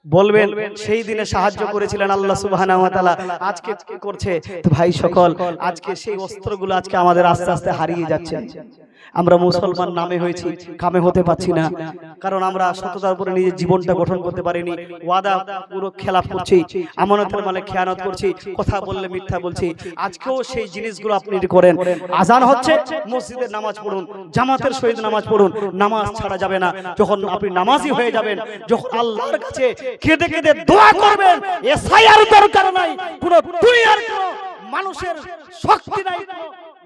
বলবেন সেই দিনে সাহায্য করেছিলেন আল্লাহ সুবহানাহু ওয়া তাআলা, আজকে কি করছে? তো ভাই সকল, আজকে সেই অস্ত্রগুলো আজকে আমাদের আস্তে আস্তে হারিয়ে যাচ্ছে। আমরা মুসলমান নামে হয়েছি, কামে হতে পারছি না, কারণ আমরা সততার উপরে নিজের জীবনটা গঠন করতে পারিনি। ওয়াদা পুরো খেলাফ করছি, আমানতের মালে খেয়ানত করছি, কথা বললে মিথ্যা বলছি। আজকেও সেই জিনিসগুলো আপনি করেন। আজান হচ্ছে, মসজিদে নামাজ পড়ুন, জামাতের সহিত নামাজ পড়ুন। নামাজ ছাড়া যাবে না। যখন আপনি নামাজি হয়ে যাবেন, যখন আল্লাহর কাছে কেঁদে কেঁদে দোয়া করবেন, এসআইআর দরকার নাই, কোনো দুনিয়ার কোনো মানুষের শক্তি নাই,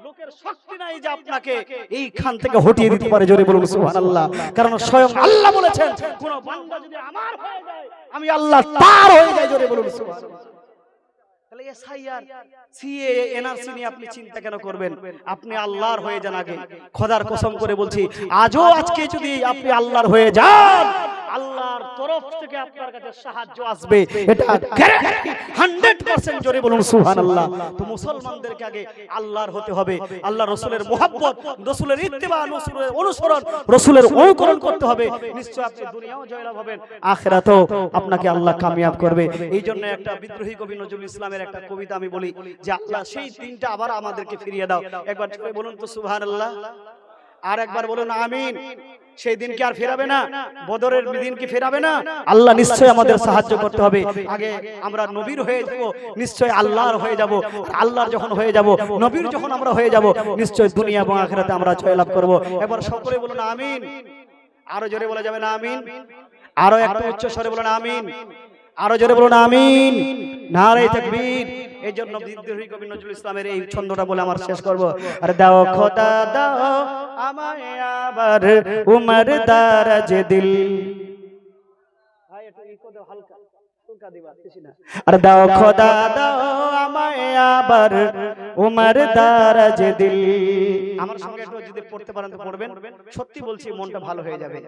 লোকের শক্তি নাই যে আপনাকে এইখান থেকে হটিয়ে দিতে পারে। জোরে বলুন সুবহানাল্লাহ। কারণ স্বয়ং আল্লাহ বলেছেন, কোন বান্দা যদি আমার হয়ে যায়, আমি আল্লাহ তার হয়ে যাই। জোরে বলুন সুবহানাল্লাহ। তাহলে এসআইআর, সিএএ, এনআরসি নিয়ে আপনি চিন্তা কেন করবেন? আপনি আল্লাহর হয়ে যান আগে। খোদার কসম করে বলছি, আজকে যদি আপনি আল্লাহর হয়ে যান, আল্লাহর তরফ থেকে আপনার কাছে সাহায্য আসবে, এটা গ্যারান্টি 100%। জোরে বলুন সুবহানাল্লাহ। তো মুসলমানদেরকে আগে আল্লাহর হতে হবে, আল্লাহ রাসূলের মুহাব্বত, রাসূলের ইত্তিবা, রাসূলের অনুসরণ, রাসূলের অনুকরণ করতে হবে। নিশ্চয় আপনি দুনিয়াও জয়লাভ হবেন, আখিরাতেও আপনাকে আল্লাহ কামিয়াব করবে। এই জন্য একটা বিদ্রোহী কবি নজরুল ইসলামের একটা কবিতা আমি বলি যে, আল্লাহ সেই দিনটা আবার আমাদেরকে ফিরিয়ে দাও। একবার জোরে বলুন তো সুবহানাল্লাহ, আর একবার বলুন আমিন। সেই দিন কি আর ফেরাবে না? বদরের দিন কি ফেরাবে না? আল্লাহ নিশ্চয় আমাদের সাহায্য করতে হবে। আগে আমরা নবীর হয়ে যাব, নিশ্চয় আল্লাহর হয়ে যাব। আল্লাহর যখন হয়ে যাব, নবীর যখন আমরা হয়ে যাব, নিশ্চয় দুনিয়া এবং আখিরাতে আমরা জয়লাভ করব। এবার সকলে বলুন আমিন। আরো জোরে বলা যাবে না আমিন? আরো একটু উচ্চ স্বরে বলুন আমিন। আরো জোরে বলুন আমিন। নারে তাকবীর। এই জন্য বিদ্রোহী কবি নজরুল ইসলামের এই ছন্দটা বলে আমার শেষ করব। আর দাও খোদা দাও আমায় আবার উমর দারাজ দিল। ভাই একটু ইকো দাও, হালকা হালকা দিবা, বেশি না। আর দাও খোদা দাও আমায় আবার উমর দারাজ দিল। আমার সঙ্গে একটু যদি পড়তে পারেন তো পড়বেন। সত্যি বলছি, মনটা ভালো হয়ে যাবে।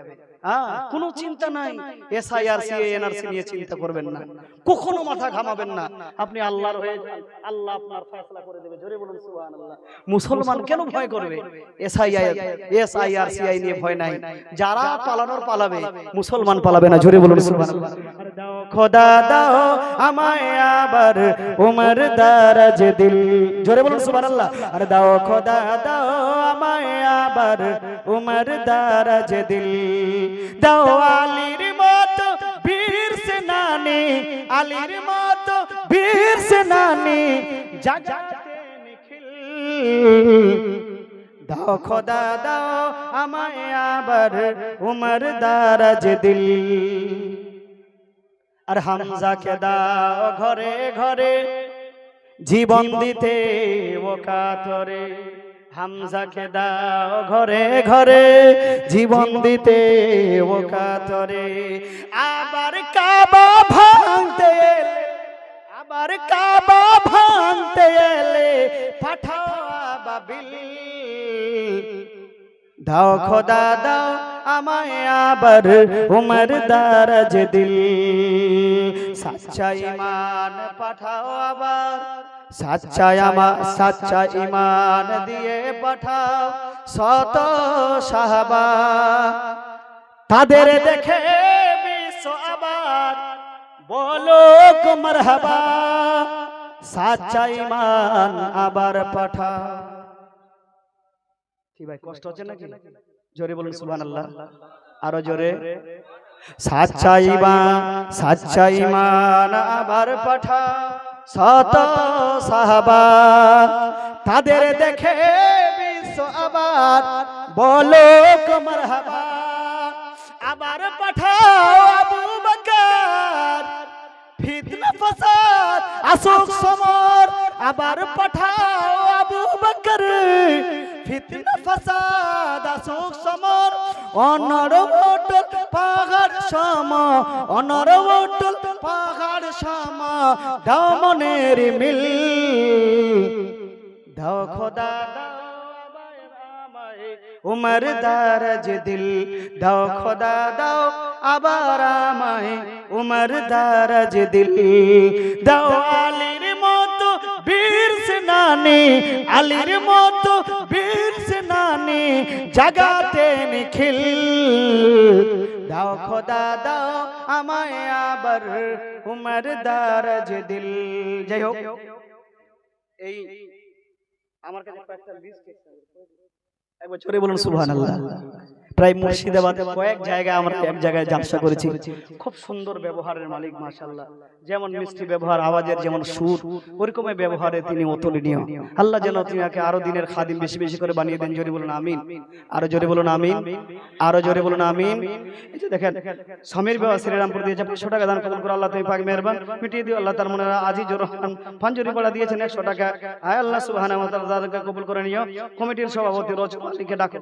কোনো চিন্তা নাই, এসআইআর, সিএএ, এনআরসি নিয়ে চিন্তা করবেন না, কখনো মাথা ঘামাবেন না। আপনি আল্লাহর হয়ে যান, আল্লাহ আপনার ফয়সালা করে দেবে। জোরে বলুন সুবহানাল্লাহ। মুসলমান কেন ভয় করবে? এসআইআর, সিআই নিয়ে ভয় নাই। যারা পালানোর পালাবে, মুসলমান পালাবে না। জোরে বলুন সুবহানাল্লাহ। দাও খোদা দাও আমায় আবার উমর দারাজ দিল। জোরে বলুন সুবহানাল্লাহ। আর দাও খোদা দাও আমায় আবার উমর দারাজ দিল। দাও আলীর মতো বীর সেনানি, আলীর মতো বীর সেনানি জাগাতে নিখিল। দাও খোদা দাও আমায় আবার উমর দারাজ দিল। আর হামজাকে দাও ঘরে ঘরে জীবন দিতে ও কাতরে। হামজাকে দাও ঘরে ঘরে জীবন দিতে ও কাতরে। আবার কাবা ভাঙতে এলে, আবার কাবা ভাঙতে এলে পাঠাও আবাবিল। দাও খোদা দাও আমায় আবার উমর দারাজ দিল। সাচ্চা ঈমান পাঠাও আবার, সাচ্চা ঈমান দিয়ে পাঠাও শত সাহাবা। তাদের দেখে বিশ্ব আবার বলো মারহাবা। সাচ্চা ঈমান আবার পাঠাও। কি ভাই কষ্ট হচ্ছে নাকি? জোরে বলুন সুবহানাল্লাহ। আরো জোরে। সাচ্চা ঈমান আবার পাঠাও শত সাহাবা। তাদের দেখে বিশ্ব আবার বলো মারহাবা। আবার পাঠাও আবু বকর, ফিতনা ফাসাদ আসুক সমর। আবার পাঠাও আবু বকর, ফিতনা ফাসাদ আসুক সমর। অনর অটল পাহাড় সম, অনর অটল পাহাড় সম দাও মনের মিল। দাও খোদা দাও আমায় উমর দারাজ দিল। দাও খোদা দাও আবার আমায় উমর দারাজ দিল। দাও আলীর মতো বীর সেনানি, আলীর মতো বীর সেনানি জাগাতে নিখিল। দাও খোদা দাও আমায় আবার উমর দারাজ দিল। যাই হোক, এই আমার কাছে কয়েকটা লিস্ট একবার জোরে বলুন সুবহানাল্লাহ। প্রায় মুর্শিদাবাদে কয়েক জায়গায় আমরা এক জায়গায় জালসা করেছি, খুব সুন্দর ব্যবহারের মালিক মাশাআল্লাহ। যেমন মিষ্টি ব্যবহার, আওয়াজের যেমন সুর, ওরকমই ব্যবহারে তিনি অতুলনীয়। আল্লাহ যেন তিনাকে আরো দিনের খাদিম বেশি বেশি করে বানিয়ে দেন। জোরে বলুন আমিন, আরো জোরে বলুন আমিন, আরো জোরে বলুন আমিন। এই যে দেখেন স্বামীর বিবাহ শ্রীরামপুর দিয়েছে 500 টাকা দান কবুল করে আল্লাহ, তুমি পাক মেহেরবান মিটিয়ে দিও আল্লাহ। তার মনে আজিজুর রহমান পাঞ্জুরি পাড়া দিয়েছেন 100 টাকা। আয় আল্লাহ সুবহানাহু ওয়া তাআলা তাদেরকে কবুল করে নিও। কমিটির সভাপতি রজব আলীকে ডাকো।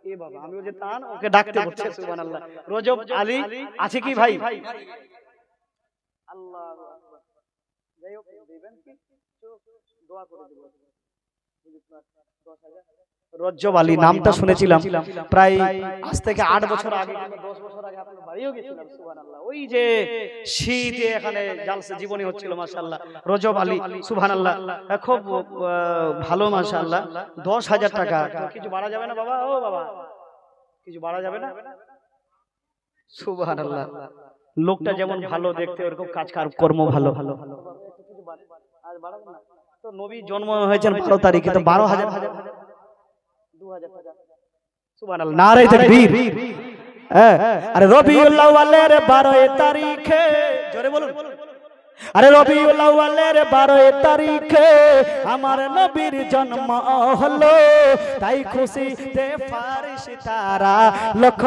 এ বাবা, আমি ওই যে টান ওকে ডাকতে বলছে সুবহানাল্লাহ। রজব আলী আছে কি ভাই? আল্লাহু আকবার। যাই হোক, দিবেন কি দোয়া করে দেব। রজব আলী নামটা শুনেছিলাম প্রায় আজ থেকে 8 বছর আগে, 10 বছর আগে আপনার বাড়িও গেছিলাম সুবহানাল্লাহ। ওই যে শীতে এখানে জালসা জীবনী হচ্ছিল মাশাআল্লাহ। রজব আলী সুবহানাল্লাহ খুব ভালো মাশাআল্লাহ। 10,000 টাকা। কিছু বাড়া যাবে না বাবা? ও বাবা, কিছু বাড়া যাবে না? সুবহানাল্লাহ। লোকটা যেমন ভালো দেখতে, ওরকম কাজ কর্ম ভালো। আর বাড়াবেন না তো? নবী জন্ম হয়েছেন 12 তারিখে, তো 12,000 2,000 টাকা। সুবহানাল্লাহ, নারে তাকবীর। আরে রবিউল আউয়ালের 12 তারিখে, জোরে বলুন। আরে রবিউল আউয়ালের 12 তারিখে আমার নবীর জন্ম হলো, তাই খুশিতে ফারিস্তারা লক্ষ